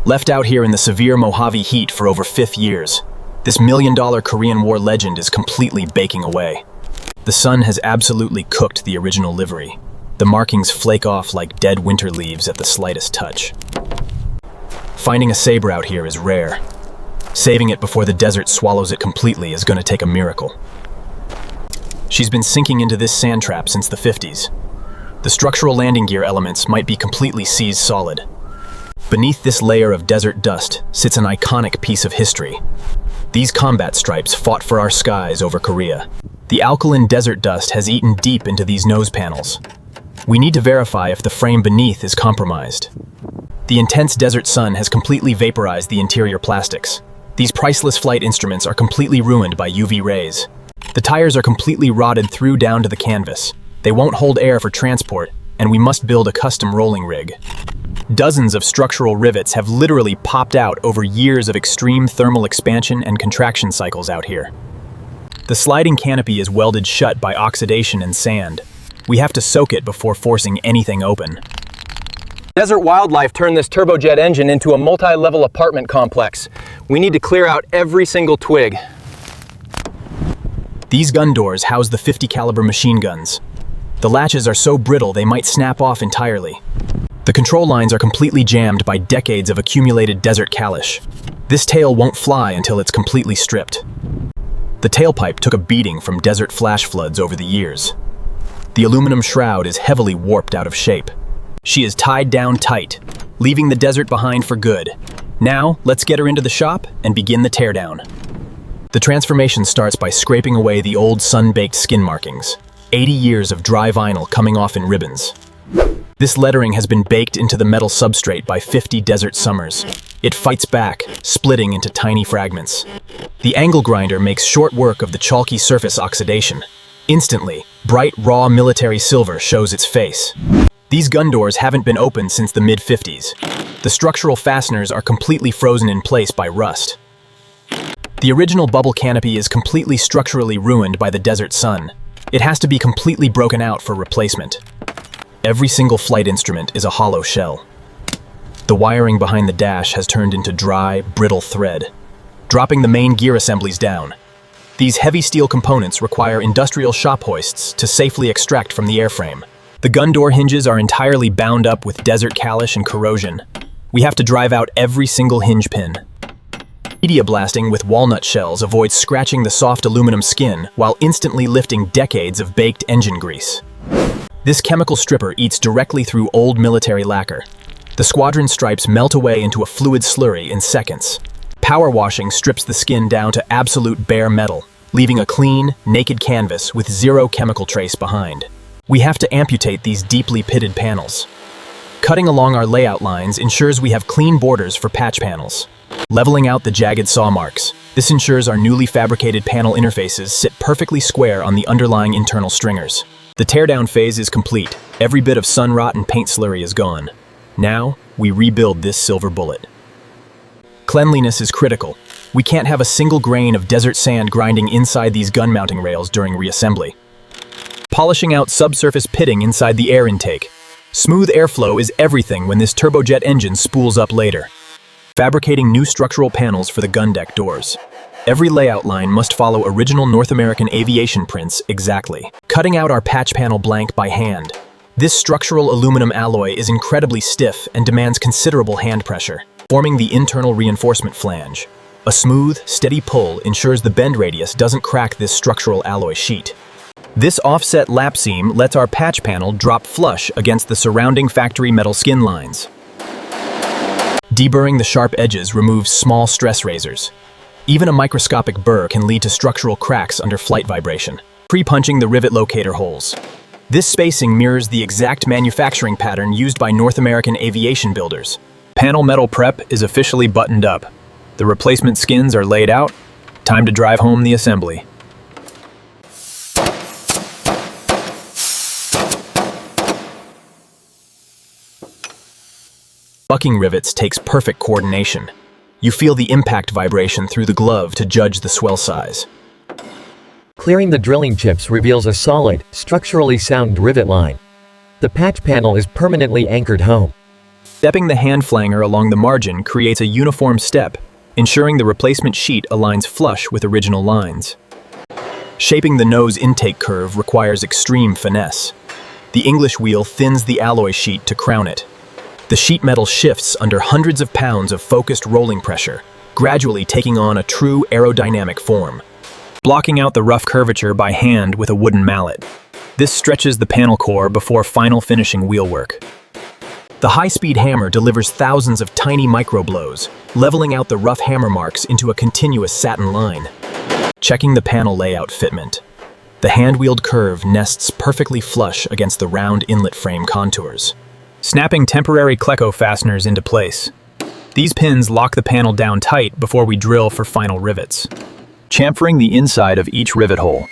Left out here in the severe Mojave heat for over 50 years, this million-dollar Korean War legend is completely baking away. The sun has absolutely cooked the original livery. The markings flake off like dead winter leaves at the slightest touch. Finding a Sabre out here is rare. Saving it before the desert swallows it completely is going to take a miracle. She's been sinking into this sand trap since the 50s. The structural landing gear elements might be completely seized solid. Beneath this layer of desert dust sits an iconic piece of history. These combat stripes fought for our skies over Korea. The alkaline desert dust has eaten deep into these nose panels. We need to verify if the frame beneath is compromised. The intense desert sun has completely vaporized the interior plastics. These priceless flight instruments are completely ruined by UV rays. The tires are completely rotted through down to the canvas. They won't hold air for transport, and we must build a custom rolling rig. Dozens of structural rivets have literally popped out over years of extreme thermal expansion and contraction cycles out here. The sliding canopy is welded shut by oxidation and sand. We have to soak it before forcing anything open. Desert wildlife turned this turbojet engine into a multi-level apartment complex. We need to clear out every single twig. These gun doors house the 50 caliber machine guns. The latches are so brittle they might snap off entirely. The control lines are completely jammed by decades of accumulated desert calish. This tail won't fly until it's completely stripped. The tailpipe took a beating from desert flash floods over the years. The aluminum shroud is heavily warped out of shape. She is tied down tight, leaving the desert behind for good. Now, let's get her into the shop and begin the teardown. The transformation starts by scraping away the old sun-baked skin markings. 80 years of dry vinyl coming off in ribbons. This lettering has been baked into the metal substrate by 50 desert summers. It fights back, splitting into tiny fragments. The angle grinder makes short work of the chalky surface oxidation. Instantly, bright raw military silver shows its face. These gun doors haven't been opened since the mid-50s. The structural fasteners are completely frozen in place by rust. The original bubble canopy is completely structurally ruined by the desert sun. It has to be completely broken out for replacement. Every single flight instrument is a hollow shell. The wiring behind the dash has turned into dry, brittle thread, dropping the main gear assemblies down. These heavy steel components require industrial shop hoists to safely extract from the airframe. The gun door hinges are entirely bound up with desert calish and corrosion. We have to drive out every single hinge pin. Media blasting with walnut shells avoids scratching the soft aluminum skin while instantly lifting decades of baked engine grease. This chemical stripper eats directly through old military lacquer. The squadron stripes melt away into a fluid slurry in seconds. Power washing strips the skin down to absolute bare metal, leaving a clean, naked canvas with zero chemical trace behind. We have to amputate these deeply pitted panels. Cutting along our layout lines ensures we have clean borders for patch panels. Leveling out the jagged saw marks. This ensures our newly fabricated panel interfaces sit perfectly square on the underlying internal stringers. The teardown phase is complete. Every bit of sun rot and paint slurry is gone. Now, we rebuild this silver bullet. Cleanliness is critical. We can't have a single grain of desert sand grinding inside these gun mounting rails during reassembly. Polishing out subsurface pitting inside the air intake. Smooth airflow is everything when this turbojet engine spools up later. Fabricating new structural panels for the gun deck doors. Every layout line must follow original North American aviation prints exactly. Cutting out our patch panel blank by hand. This structural aluminum alloy is incredibly stiff and demands considerable hand pressure, forming the internal reinforcement flange. A smooth, steady pull ensures the bend radius doesn't crack this structural alloy sheet. This offset lap seam lets our patch panel drop flush against the surrounding factory metal skin lines. Deburring the sharp edges removes small stress razors. Even a microscopic burr can lead to structural cracks under flight vibration. Pre-punching the rivet locator holes. This spacing mirrors the exact manufacturing pattern used by North American aviation builders. Panel metal prep is officially buttoned up. The replacement skins are laid out. Time to drive home the assembly. Bucking rivets takes perfect coordination. You feel the impact vibration through the glove to judge the swell size. Clearing the drilling chips reveals a solid, structurally sound rivet line. The patch panel is permanently anchored home. Stepping the hand flanger along the margin creates a uniform step, ensuring the replacement sheet aligns flush with original lines. Shaping the nose intake curve requires extreme finesse. The English wheel thins the alloy sheet to crown it. The sheet metal shifts under hundreds of pounds of focused rolling pressure, gradually taking on a true aerodynamic form. Blocking out the rough curvature by hand with a wooden mallet. This stretches the panel core before final finishing wheelwork. The high-speed hammer delivers thousands of tiny micro-blows, leveling out the rough hammer marks into a continuous satin line. Checking the panel layout fitment. The hand-wheeled curve nests perfectly flush against the round inlet frame contours. Snapping temporary Cleco fasteners into place. These pins lock the panel down tight before we drill for final rivets. Chamfering the inside of each rivet hole.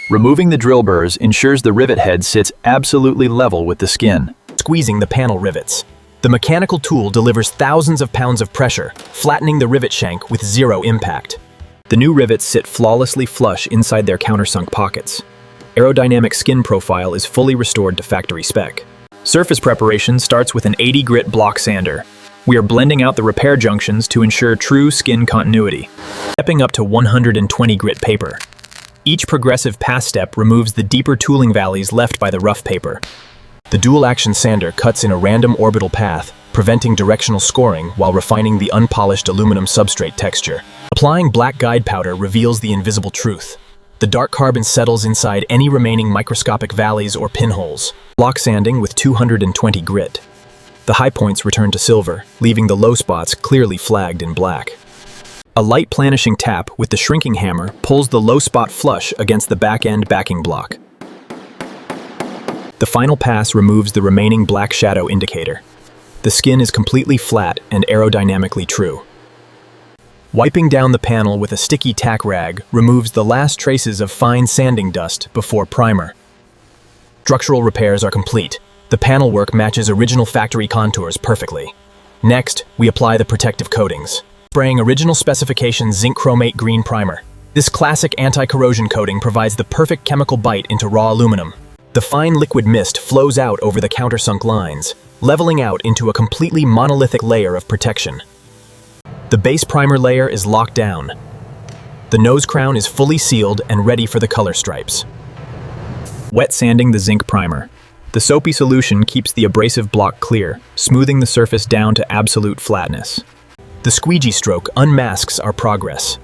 Removing the drill burrs ensures the rivet head sits absolutely level with the skin. Squeezing the panel rivets. The mechanical tool delivers thousands of pounds of pressure, flattening the rivet shank with zero impact. The new rivets sit flawlessly flush inside their countersunk pockets. Aerodynamic skin profile is fully restored to factory spec. Surface preparation starts with an 80 grit block sander. We are blending out the repair junctions to ensure true skin continuity. Stepping up to 120 grit paper. Each progressive pass step removes the deeper tooling valleys left by the rough paper. The dual-action sander cuts in a random orbital path, preventing directional scoring while refining the unpolished aluminum substrate texture. Applying black guide powder reveals the invisible truth. The dark carbon settles inside any remaining microscopic valleys or pinholes. Block sanding with 220 grit. The high points return to silver, leaving the low spots clearly flagged in black. A light planishing tap with the shrinking hammer pulls the low spot flush against the back-end backing block. The final pass removes the remaining black shadow indicator. The skin is completely flat and aerodynamically true. Wiping down the panel with a sticky tack rag removes the last traces of fine sanding dust before primer. Structural repairs are complete. The panel work matches original factory contours perfectly. Next, we apply the protective coatings. Spraying original specification zinc chromate green primer. This classic anti-corrosion coating provides the perfect chemical bite into raw aluminum. The fine liquid mist flows out over the countersunk lines, leveling out into a completely monolithic layer of protection. The base primer layer is locked down. The nose crown is fully sealed and ready for the color stripes. Wet sanding the zinc primer. The soapy solution keeps the abrasive block clear, smoothing the surface down to absolute flatness. The squeegee stroke unmasks our progress.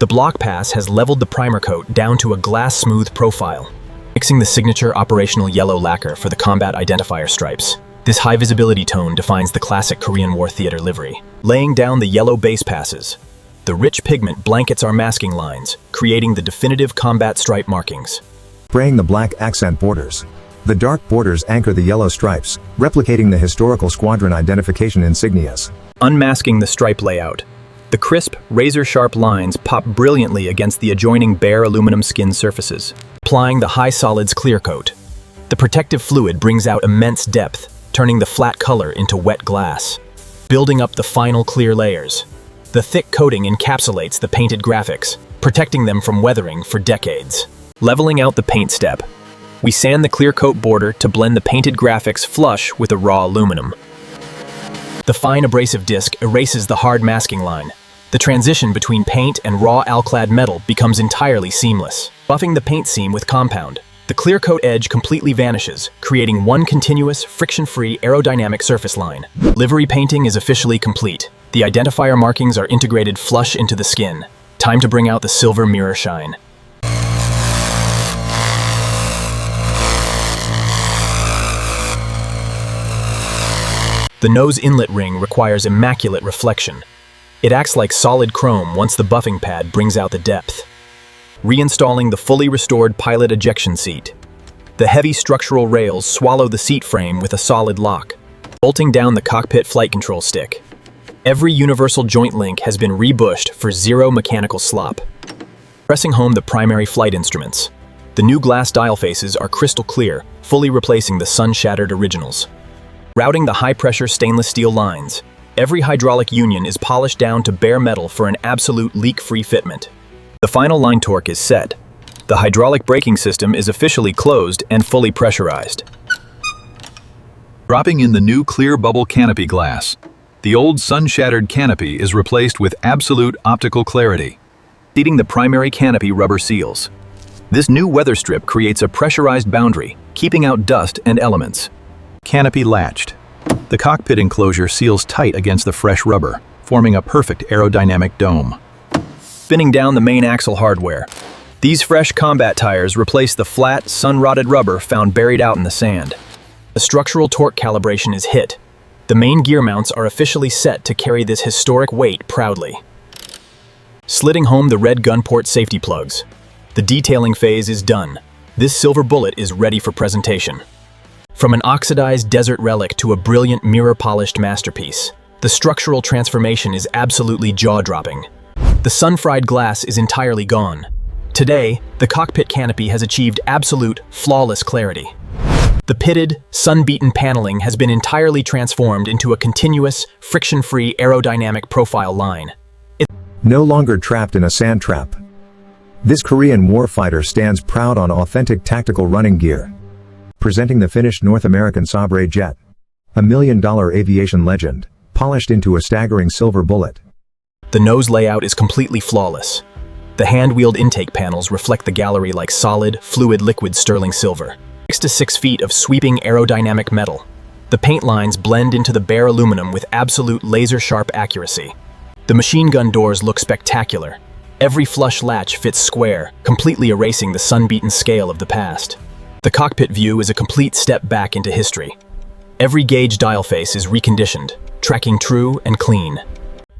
The block pass has leveled the primer coat down to a glass-smooth profile. Mixing the signature operational yellow lacquer for the combat identifier stripes. This high-visibility tone defines the classic Korean War theater livery. Laying down the yellow base passes. The rich pigment blankets our masking lines, creating the definitive combat stripe markings. Spraying the black accent borders. The dark borders anchor the yellow stripes, replicating the historical squadron identification insignias. Unmasking the stripe layout. The crisp, razor-sharp lines pop brilliantly against the adjoining bare aluminum skin surfaces. Applying the high solids clear coat. The protective fluid brings out immense depth, turning the flat color into wet glass. Building up the final clear layers. The thick coating encapsulates the painted graphics, protecting them from weathering for decades. Leveling out the paint step. We sand the clear coat border to blend the painted graphics flush with the raw aluminum. The fine abrasive disc erases the hard masking line. The transition between paint and raw alclad metal becomes entirely seamless. Buffing the paint seam with compound. The clear coat edge completely vanishes, creating one continuous, friction-free aerodynamic surface line. Livery painting is officially complete. The identifier markings are integrated flush into the skin. Time to bring out the silver mirror shine. The nose inlet ring requires immaculate reflection. It acts like solid chrome once the buffing pad brings out the depth. Reinstalling the fully restored pilot ejection seat. The heavy structural rails swallow the seat frame with a solid lock, bolting down the cockpit flight control stick. Every universal joint link has been rebushed for zero mechanical slop. Pressing home the primary flight instruments. The new glass dial faces are crystal clear, fully replacing the sun-shattered originals. Routing the high-pressure stainless steel lines. Every hydraulic union is polished down to bare metal for an absolute leak-free fitment. The final line torque is set. The hydraulic braking system is officially closed and fully pressurized. Dropping in the new clear bubble canopy glass. The old sun-shattered canopy is replaced with absolute optical clarity, seating the primary canopy rubber seals. This new weather strip creates a pressurized boundary, keeping out dust and elements. Canopy latched. The cockpit enclosure seals tight against the fresh rubber, forming a perfect aerodynamic dome. Spinning down the main axle hardware. These fresh combat tires replace the flat, sun-rotted rubber found buried out in the sand. The structural torque calibration is hit. The main gear mounts are officially set to carry this historic weight proudly. Slitting home the red gun port safety plugs. The detailing phase is done. This silver bullet is ready for presentation. From an oxidized desert relic to a brilliant mirror-polished masterpiece, the structural transformation is absolutely jaw-dropping. The sun-fried glass is entirely gone. Today, the cockpit canopy has achieved absolute, flawless clarity. The pitted, sun-beaten paneling has been entirely transformed into a continuous, friction-free aerodynamic profile line. No longer trapped in a sand trap. This Korean warfighter stands proud on authentic tactical running gear. Presenting the finished North American Sabre jet. A $1 million aviation legend, polished into a staggering silver bullet. The nose layout is completely flawless. The hand-wheeled intake panels reflect the gallery like solid, fluid liquid sterling silver. 6 to 6 feet of sweeping aerodynamic metal. The paint lines blend into the bare aluminum with absolute laser-sharp accuracy. The machine gun doors look spectacular. Every flush latch fits square, completely erasing the sun-beaten scale of the past. The cockpit view is a complete step back into history. Every gauge dial face is reconditioned, tracking true and clean.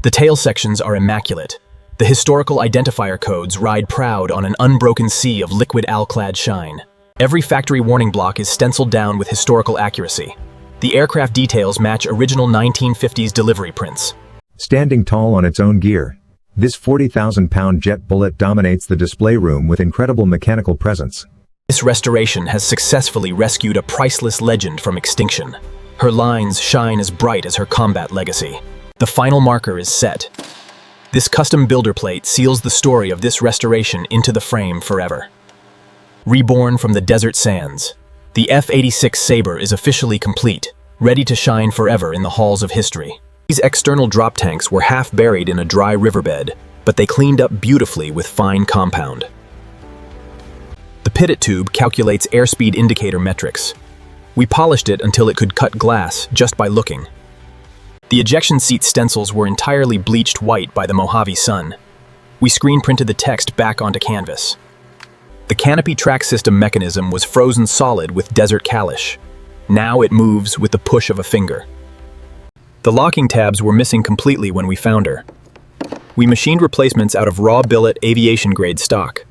The tail sections are immaculate. The historical identifier codes ride proud on an unbroken sea of liquid alclad shine. Every factory warning block is stenciled down with historical accuracy. The aircraft details match original 1950s delivery prints. Standing tall on its own gear, this 40,000-pound jet bullet dominates the display room with incredible mechanical presence. This restoration has successfully rescued a priceless legend from extinction. Her lines shine as bright as her combat legacy. The final marker is set. This custom builder plate seals the story of this restoration into the frame forever. Reborn from the desert sands, the F-86 Sabre is officially complete, ready to shine forever in the halls of history. These external drop tanks were half buried in a dry riverbed, but they cleaned up beautifully with fine compound. The pitot tube calculates airspeed indicator metrics. We polished it until it could cut glass just by looking. The ejection seat stencils were entirely bleached white by the Mojave sun. We screen printed the text back onto canvas. The canopy track system mechanism was frozen solid with desert calish. Now it moves with the push of a finger. The locking tabs were missing completely when we found her. We machined replacements out of raw billet aviation grade stock.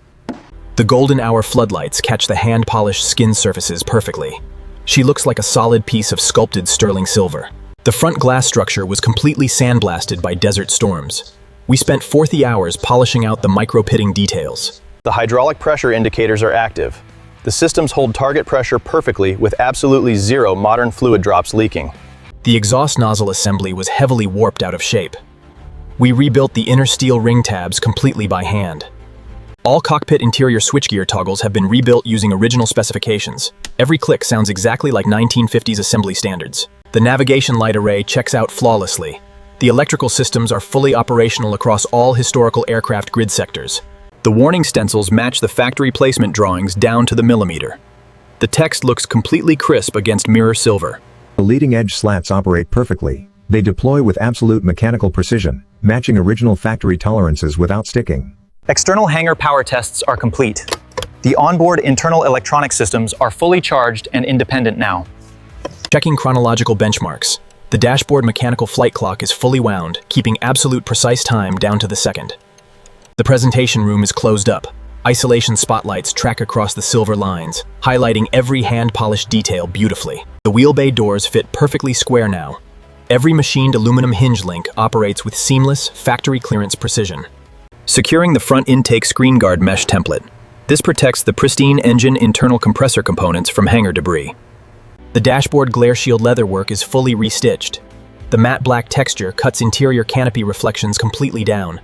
The golden hour floodlights catch the hand-polished skin surfaces perfectly. She looks like a solid piece of sculpted sterling silver. The front glass structure was completely sandblasted by desert storms. We spent 40 hours polishing out the micro-pitting details. The hydraulic pressure indicators are active. The systems hold target pressure perfectly with absolutely zero modern fluid drops leaking. The exhaust nozzle assembly was heavily warped out of shape. We rebuilt the inner steel ring tabs completely by hand. All cockpit interior switchgear toggles have been rebuilt using original specifications. Every click sounds exactly like 1950s assembly standards. The navigation light array checks out flawlessly. The electrical systems are fully operational across all historical aircraft grid sectors. The warning stencils match the factory placement drawings down to the millimeter. The text looks completely crisp against mirror silver. The leading-edge slats operate perfectly. They deploy with absolute mechanical precision, matching original factory tolerances without sticking. External hangar power tests are complete. The onboard internal electronic systems are fully charged and independent now. Checking chronological benchmarks. The dashboard mechanical flight clock is fully wound, keeping absolute precise time down to the second. The presentation room is closed up. Isolation spotlights track across the silver lines, highlighting every hand-polished detail beautifully. The wheel bay doors fit perfectly square now. Every machined aluminum hinge link operates with seamless, factory clearance precision. Securing the front intake screen guard mesh template. This protects the pristine engine internal compressor components from hangar debris. The dashboard glare shield leatherwork is fully restitched. The matte black texture cuts interior canopy reflections completely down.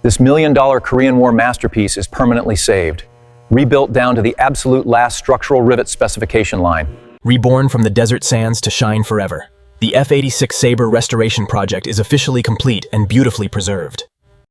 This $1 million Korean War masterpiece is permanently saved, rebuilt down to the absolute last structural rivet specification line. reborn from the desert sands to shine forever. The F-86 Sabre restoration project is officially complete and beautifully preserved.